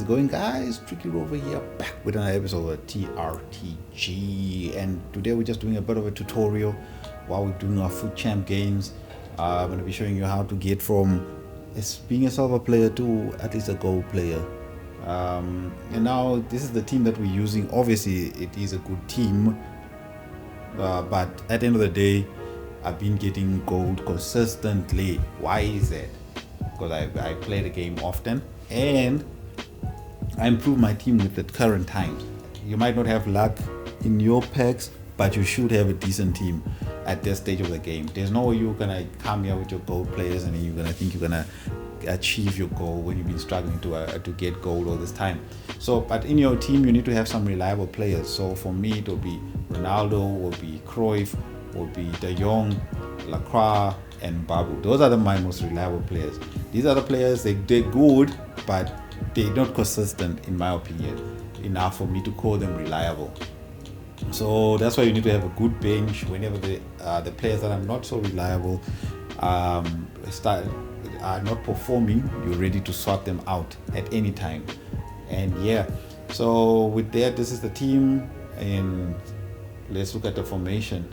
How's it going, guys? Tricky Rover here, back with another episode of TRTG, and today we're just doing a bit of a tutorial while we're doing our foot champ games. I'm going to be showing you how to get from being a silver player to at least a gold player. And now this is the team that we're using. Obviously it is a good team, but at the end of the day I've been getting gold consistently. Why is that? Because I play the game often and I improve my team with the current times. You might not have luck in your packs, but you should have a decent team at this stage of the game. There's no way you're gonna come here with your gold players and then you're gonna think you're gonna achieve your goal when you've been struggling to get gold all this time. So, but in your team you need to have some reliable players. So for me it will be Ronaldo, will be Cruyff, will be De Jong, Lacroix, and Babu. Those are my most reliable players. These other players, they're good, but they're not consistent, in my opinion, enough for me to call them reliable. So that's why you need to have a good bench whenever the players that are not so reliable are not performing. You're ready to swap them out at any time. And yeah, so with that, this is the team, and let's look at the formation.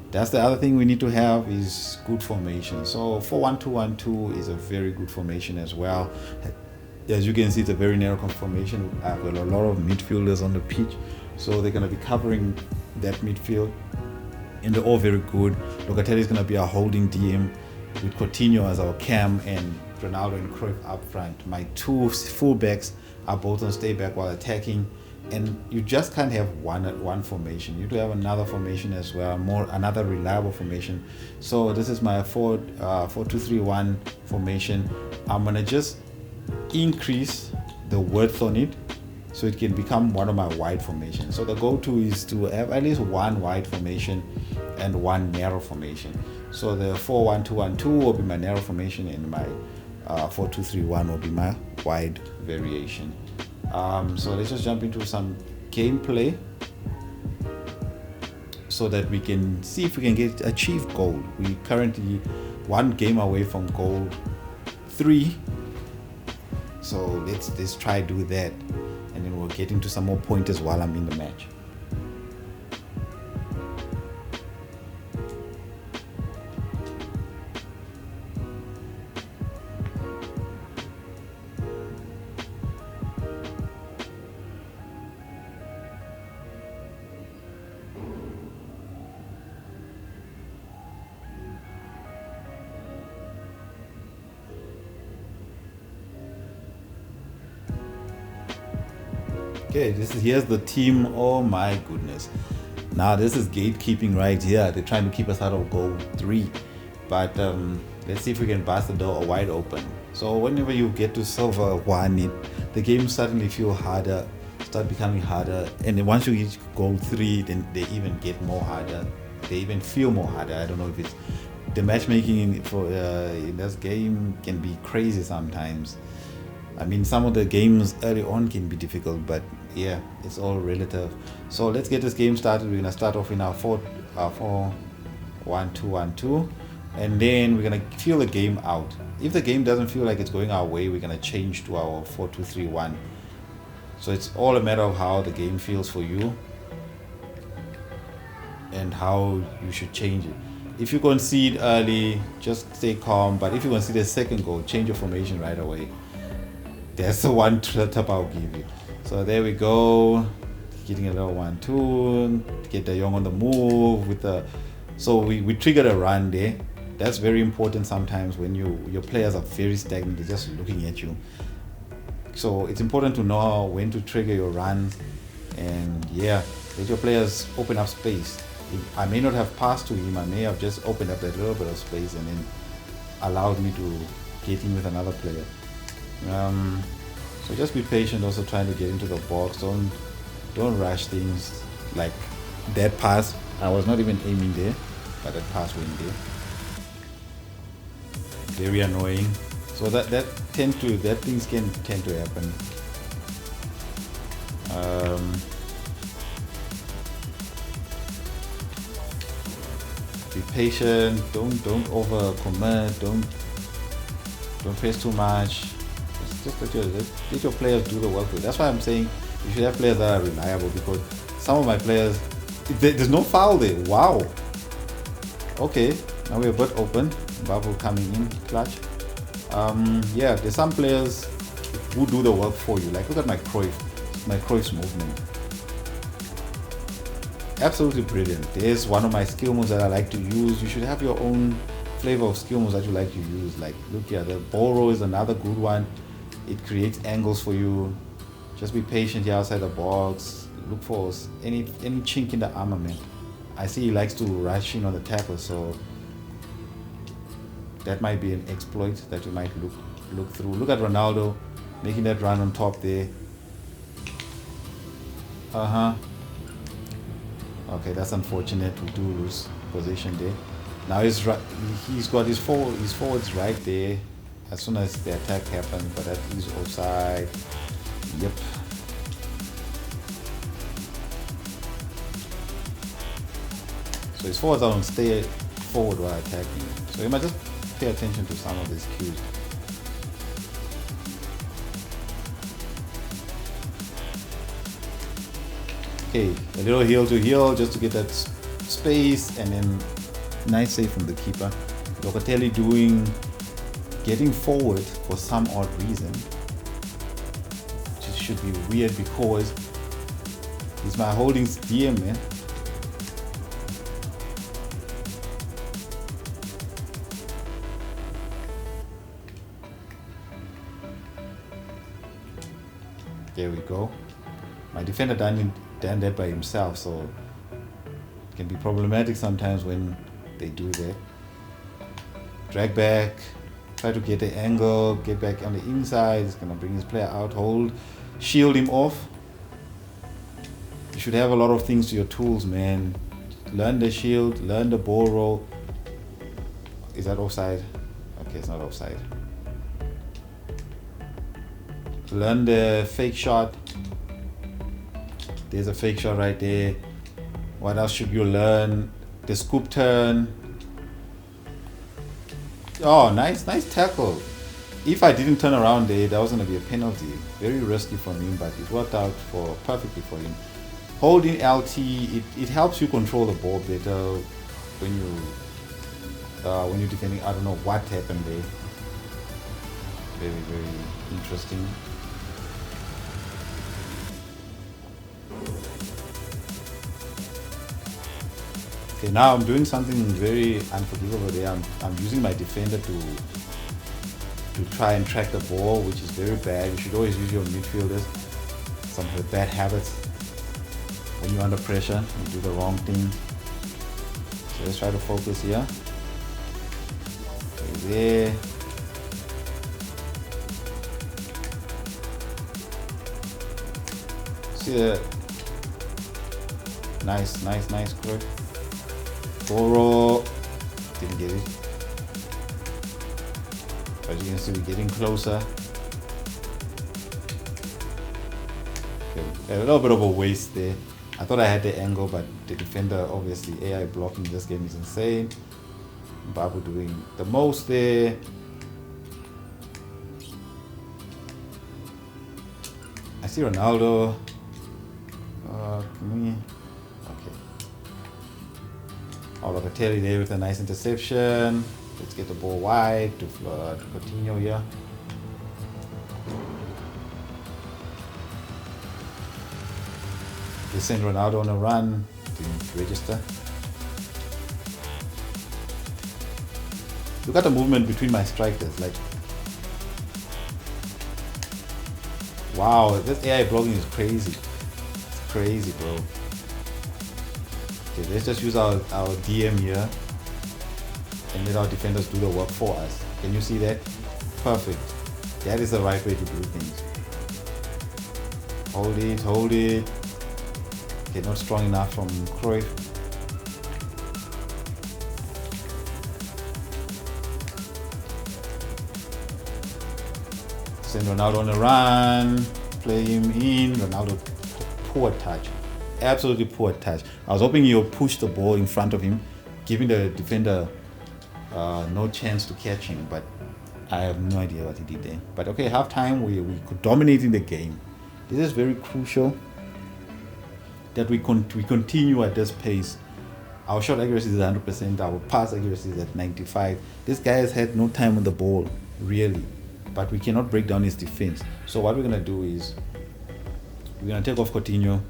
That's the other thing we need to have, is good formation. So 4-1-2-1-2 is a very good formation as well. As you can see, it's a very narrow formation. I've got a lot of midfielders on the pitch, so they're going to be covering that midfield, and they're all very good. Locatelli is going to be our holding DM, with Coutinho as our cam, and Ronaldo and Cruyff up front. My two fullbacks are both on stay back while attacking. And you just can't have one formation. You do have another formation as well, another reliable formation. So this is my 4-2-3-1 formation. I'm gonna just increase the width on it so it can become one of my wide formations. So the go-to is to have at least one wide formation and one narrow formation. So the 4-1-2-1-2 will be my narrow formation, and my 4-2-3-1 will be my wide variation. So let's just jump into some gameplay so that we can see if we can achieve gold. We currently one game away from gold 3. So let's try do that, and then we'll get into some more pointers while I'm in the match. Okay, here's the team. Oh my goodness. Now this is gatekeeping right here. They're trying to keep us out of goal 3. But let's see if we can bust the door wide open. So whenever you get to silver 1, the game suddenly start becoming harder. And then once you reach goal 3, then they even get more harder. They even feel more harder. I don't know if it's the matchmaking in this game can be crazy sometimes. I mean, some of the games early on can be difficult, but yeah, it's all relative. So let's get this game started. We're gonna start off in our 4-1-2-1-2, and then we're gonna feel the game out. If the game doesn't feel like it's going our way, we're gonna change to our 4-2-3-1. So it's all a matter of how the game feels for you and how you should change it. If you concede early, just stay calm. But if you concede a second goal, change your formation right away. That's the one tip I'll give you. So there we go, getting a little 1-2, get De Jong on the move with so we triggered a run there. That's very important sometimes when your players are very stagnant, they're just looking at you. So it's important to know when to trigger your runs, and yeah, let your players open up space. I may not have passed to him, I may have just opened up that little bit of space and then allowed me to get in with another player. So just be patient, also trying to get into the box. Don't rush things. Like that pass, I was not even aiming there, but that pass went there. Very annoying. So that things can tend to happen. Be patient. Don't over commit. Don't press too much. Just Just let your players do the work for you. That's why I'm saying you should have players that are reliable, because some of my players, there's no foul there. Wow. Okay, now we're a bit open. Bubble coming in, clutch. Yeah, there's some players who do the work for you. Like, look at my Cruyff's movement. Absolutely brilliant. There's one of my skill moves that I like to use. You should have your own flavor of skill moves that you like to use. Like, look here, the ball roll is another good one. It creates angles for you. Just be patient here outside the box. Look for any chink in the armor, man. I see he likes to rush in on the tackle, so that might be an exploit that you might look through. Look at Ronaldo making that run on top there. Okay, that's unfortunate. We do lose position there. Now he's got his forwards right there as soon as the attack happens, but that is offside. Yep. So his forwards don't stay forward while attacking. So you might just pay attention to some of these cues. Okay, a little heel to heel just to get that space, and then nice save from the keeper. Locatelli getting forward for some odd reason. Which should be weird because he's my holdings DM, man. There we go. My defender done that by himself, so it can be problematic sometimes when they do that. Drag back, try to get the angle, get back on the inside. It's gonna bring his player out, hold, shield him off. You should have a lot of things to your tools, man. Learn the shield, learn the ball roll. Is that offside? Okay, it's not offside. Learn the fake shot. There's a fake shot right there. What else should you learn? The scoop turn. Oh, nice tackle. If I didn't turn around there, that was going to be a penalty. Very risky from him, but it worked out perfectly for him. Holding LT, it helps you control the ball better when you're defending. I don't know what happened there. Very, very interesting. Okay, now I'm doing something very unforgivable there. I'm using my defender to try and track the ball, which is very bad. You should always use your midfielders. Some of the bad habits. When you're under pressure, you do the wrong thing. So let's try to focus here. Okay, there. See that? Nice, correct. Boro didn't get it, but you can see we're getting closer. Okay, a little bit of a waste there. I thought I had the angle, but the defender, obviously AI blocking this game is insane. Babu doing the most there. I see Ronaldo. Okay. Oh, Locatelli there with a nice interception. Let's get the ball wide to Coutinho here. They send Ronaldo on a run. Didn't register. Look at the movement between my strikers. Like, wow, this AI blocking is crazy. It's crazy, bro. Okay, let's just use our DM here and let our defenders do the work for us. Can you see that? Perfect. That is the right way to do things. Hold it. Okay, not strong enough from Cruyff. Send Ronaldo on a run. Play him in. Ronaldo, poor touch. Absolutely poor touch. I was hoping he'll push the ball in front of him, giving the defender no chance to catch him, but I have no idea what he did there. But okay, half time we could dominate in the game. This is very crucial that we continue at this pace. Our shot accuracy is 100%, our pass accuracy is at 95%. This guy has had no time on the ball, really. But we cannot break down his defense. So what we're going to do is, we're going to take off Coutinho.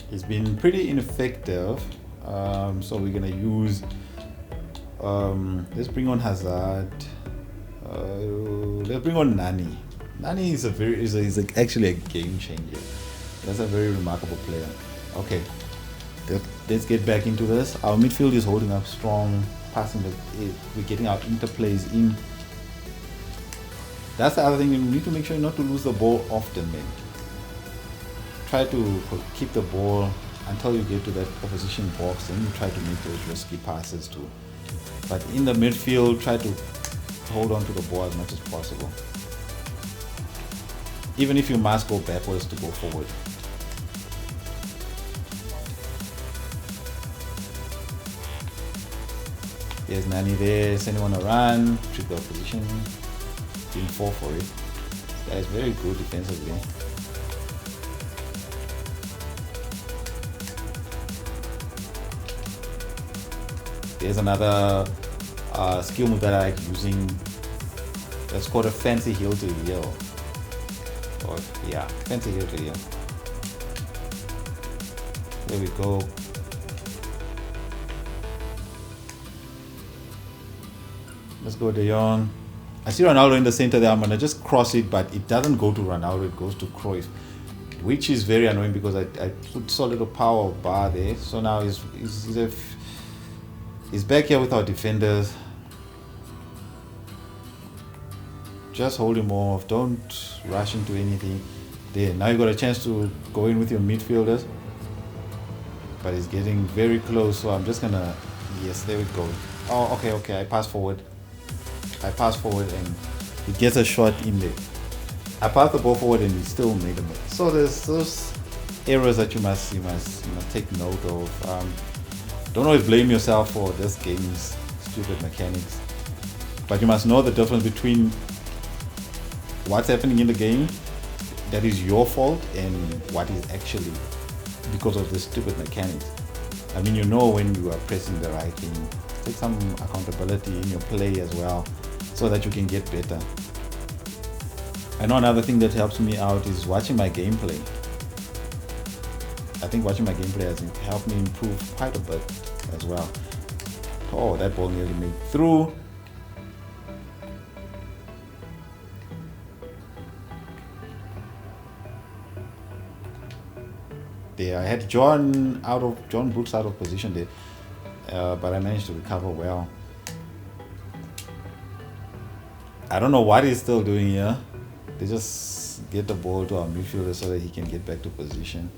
He's been pretty ineffective. So we're going to use, let's bring on Hazard. Let's bring on Nani. Nani is actually a game changer. That's a very remarkable player. Okay, let's get back into this. Our midfield is holding up strong, passing we're getting our interplays in. That's the other thing. You need to make sure not to lose the ball often, man. Try to keep the ball until you get to that opposition box, and you try to make those risky passes too. But in the midfield, try to hold on to the ball as much as possible. Even if you must go backwards to go forward. There's Nani there, sending on a run, trick the opposition, didn't fall for it. This guy is very good defensively. There's another skill move that I like using. That's called a fancy heel to heel. Or yeah, fancy heel to heel. There we go. Let's go De Jong. I see Ronaldo in the center there. I'm gonna just cross it, but it doesn't go to Ronaldo, it goes to Cruyff, which is very annoying because I put so little power bar there. So now he's back here with our defenders. Just hold him off, don't rush into anything. There, now you got a chance to go in with your midfielders, but he's getting very close, so I'm just gonna, yes, there we go. Oh, okay, I pass forward and he gets a shot in there. I passed the ball forward and he still made a move. So there's those errors that you must take note of. Don't always blame yourself for this game's stupid mechanics, but you must know the difference between what's happening in the game that is your fault and what is actually because of the stupid mechanics. I mean, you know when you are pressing the right thing. Take some accountability in your play as well, so that you can get better. I know another thing that helps me out is watching my gameplay. I think watching my gameplay has helped me improve quite a bit as well. Oh, that ball nearly made through. There, I had John Brooks out of position there. But I managed to recover well. I don't know what he's still doing here. They just get the ball to our midfielder so that he can get back to position.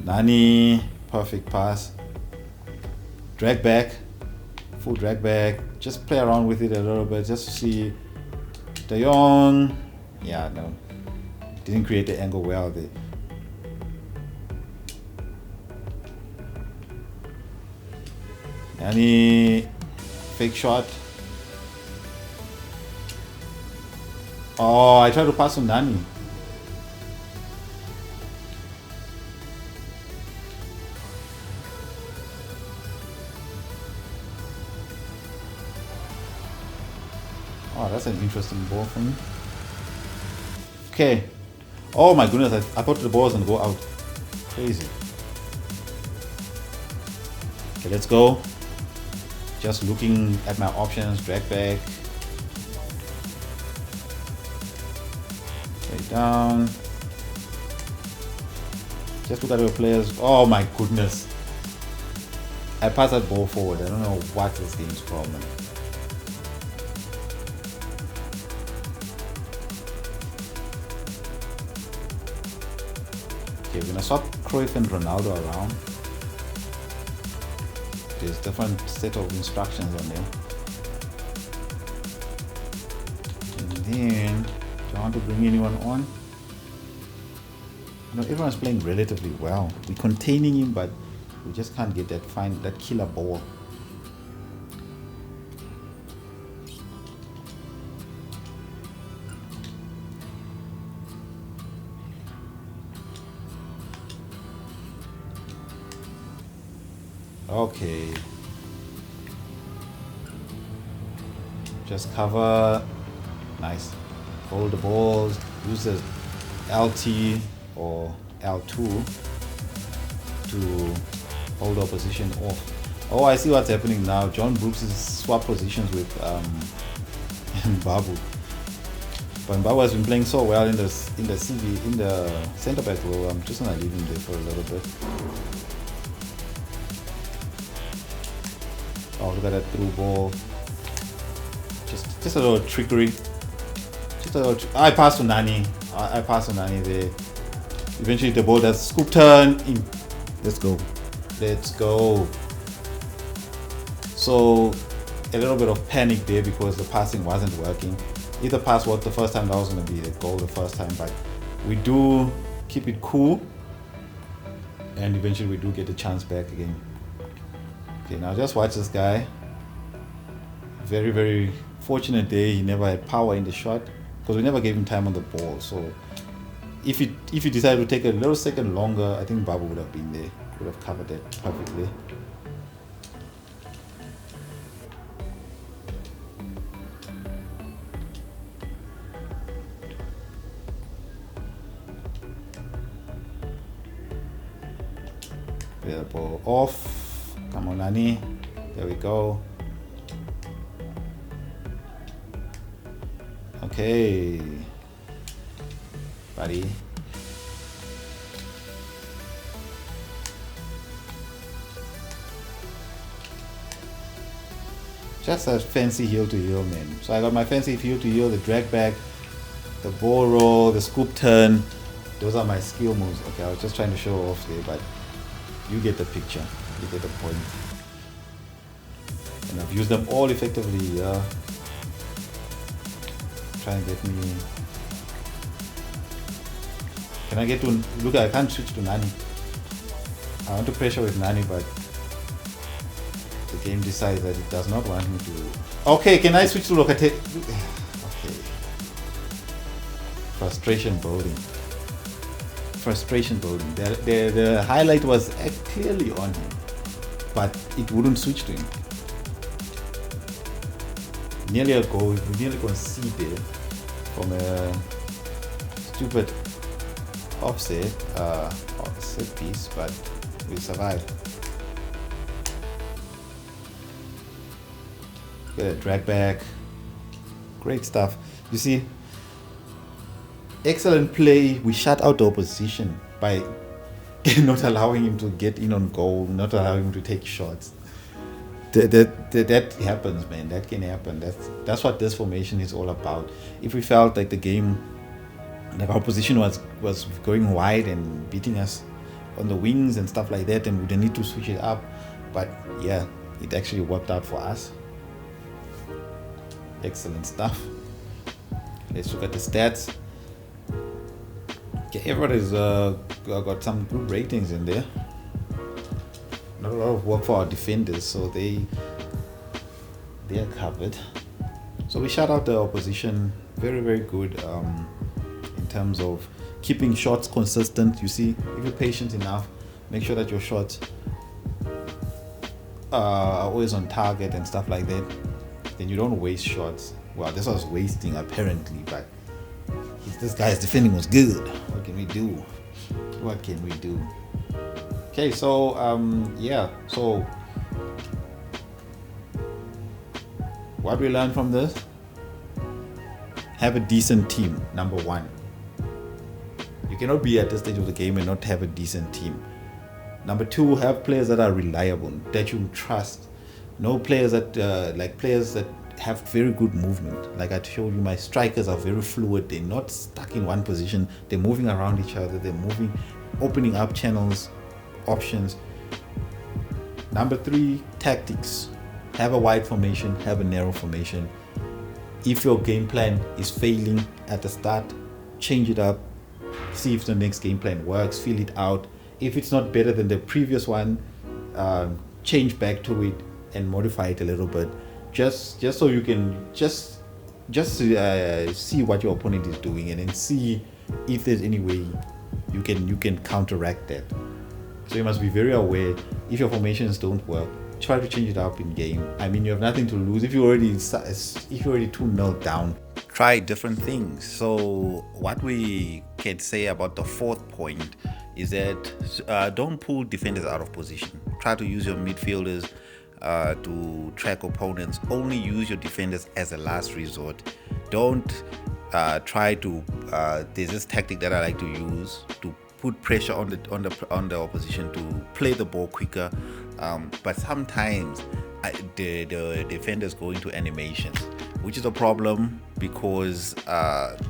Nani, perfect pass. Drag back, full drag back. Just play around with it a little bit just to see. De Jong, yeah, no, didn't create the angle well there. Nani, fake shot. Oh, I tried to pass to Nani. Oh, that's an interesting ball for me. Okay. Oh my goodness, I thought the ball was gonna go out. Crazy. Okay, let's go. Just looking at my options, drag back. Right down. Just look at your players. Oh my goodness. I passed that ball forward. I don't know what this game's problem. Okay, we're gonna swap Cruyff and Ronaldo around. There's different set of instructions on them. And then, do I want to bring anyone on? You know, everyone's playing relatively well. We're containing him, but we just can't get that killer ball. Okay. Just cover. Nice. Hold the balls. Use the LT or L2 to hold the opposition off. Oh, I see what's happening now. John Brooks is swap positions with Babu. But Babu has been playing so well in the center back role. I'm just gonna leave him there for a little bit. Oh, look at that through ball. Just a little trickery. I passed to Nani. I passed to Nani there. Eventually the ball does scoop turn in. Let's go. So a little bit of panic there because the passing wasn't working. If the pass worked the first time, that was going to be the goal the first time, but we do keep it cool and eventually we do get the chance back again. Okay, now just watch this guy. Very, very fortunate there. He never had power in the shot because we never gave him time on the ball. So if he decided to take a little second longer, I think Babu would have been there, would have covered that perfectly. The ball off. Come on, Nani. There we go. Okay, buddy. Just a fancy heel to heel, man. So I got my fancy heel to heel, the drag back, the ball roll, the scoop turn. Those are my skill moves. Okay, I was just trying to show off there, but you get the picture. You get the point. And I've used them all effectively. Trying to get me. Can I get to look? I can't switch to Nani. I want to pressure with Nani, but the game decides that it does not want me to. Okay, can I switch to Locate? Okay. Frustration building. The highlight was clearly on him, but it wouldn't switch to him. Nearly a goal. We nearly conceded from a stupid offset piece, but we survived. Get a drag back. Great stuff. You see, excellent play. We shut out the opposition by not allowing him to get in on goal, not allowing him to take shots. That happens, man. That can happen. That's what this formation is all about. If we felt like the game, like our position was going wide and beating us on the wings and stuff like that, then we didn't need to switch it up. But yeah, it actually worked out for us. Excellent stuff. Let's look at the stats. Okay, everybody's got some good ratings in there. Not a lot of work for our defenders, so they are covered. So we shut out the opposition. Very, very good in terms of keeping shots consistent. You see, if you're patient enough, make sure that your shots are always on target and stuff like that, then you don't waste shots. Well, this was wasting apparently, but this guy's defending was good. What can we do? Okay, so yeah, so what we learned from this: have a decent team. Number one, you cannot be at this stage of the game and not have a decent team. Number two, have players that are reliable, that you trust. No players that players that have very good movement. Like I showed you, my strikers are very fluid. They're not stuck in one position. They're moving around each other. They're moving, opening up channels, options. Number three, tactics. Have a wide formation, have a narrow formation. If your game plan is failing at the start, change it up. See if the next game plan works, feel it out. If it's not better than the previous one, change back to it and modify it a little bit. Just so you can just see what your opponent is doing and then see if there's any way you can counteract that. So you must be very aware If your formations don't work, try to change it up in game. I mean, you have nothing to lose. If you're already 2-0 down, try different things. So what we can say about the fourth point is that don't pull defenders out of position. Try to use your midfielders to track opponents. Only use your defenders as a last resort. Don't try to there's this tactic that I like to use to put pressure on the opposition to play the ball quicker, but sometimes the defenders go into animations, which is a problem because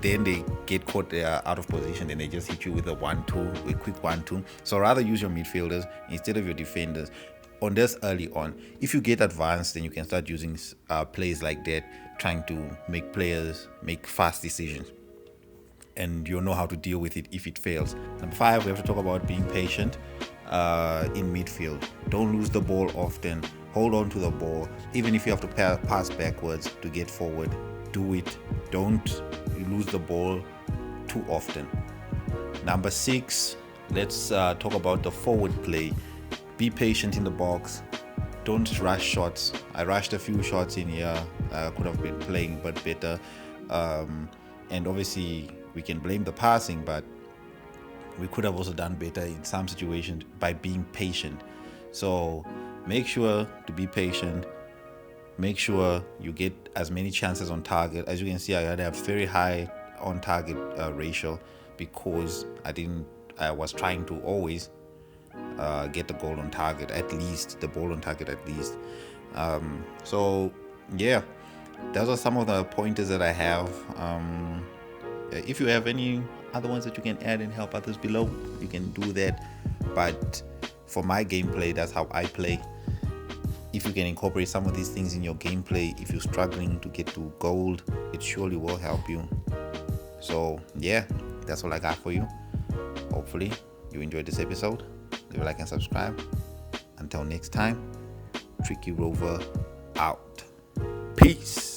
then they get caught out of position and they just hit you with a quick 1-2. So rather use your midfielders instead of your defenders on this early on. If you get advanced, then you can start using plays like that, trying to make players make fast decisions, and you'll know how to deal with it if it fails. Number 5, we have to talk about being patient in midfield. Don't lose the ball often. Hold on to the ball. Even if you have to pass backwards to get forward, do it. Don't lose the ball too often. Number 6, let's talk about the forward play. Be patient in the box. Don't rush shots. I rushed a few shots in here. I could have been playing but better. And obviously we can blame the passing, but we could have also done better in some situations by being patient. So make sure to be patient. Make sure you get as many chances on target. As you can see, I had a very high on target ratio because I was trying to always get the goal on target, at least the ball on target at least. So yeah, those are some of the pointers that I have. If you have any other ones that you can add and help others below, you can do that. But for my gameplay, that's how I play. If you can incorporate some of these things in your gameplay, if you're struggling to get to gold, it surely will help you. So yeah, that's all I got for you. Hopefully you enjoyed this episode. Leave a like and subscribe. Until next time, Tricky Rover out. Peace.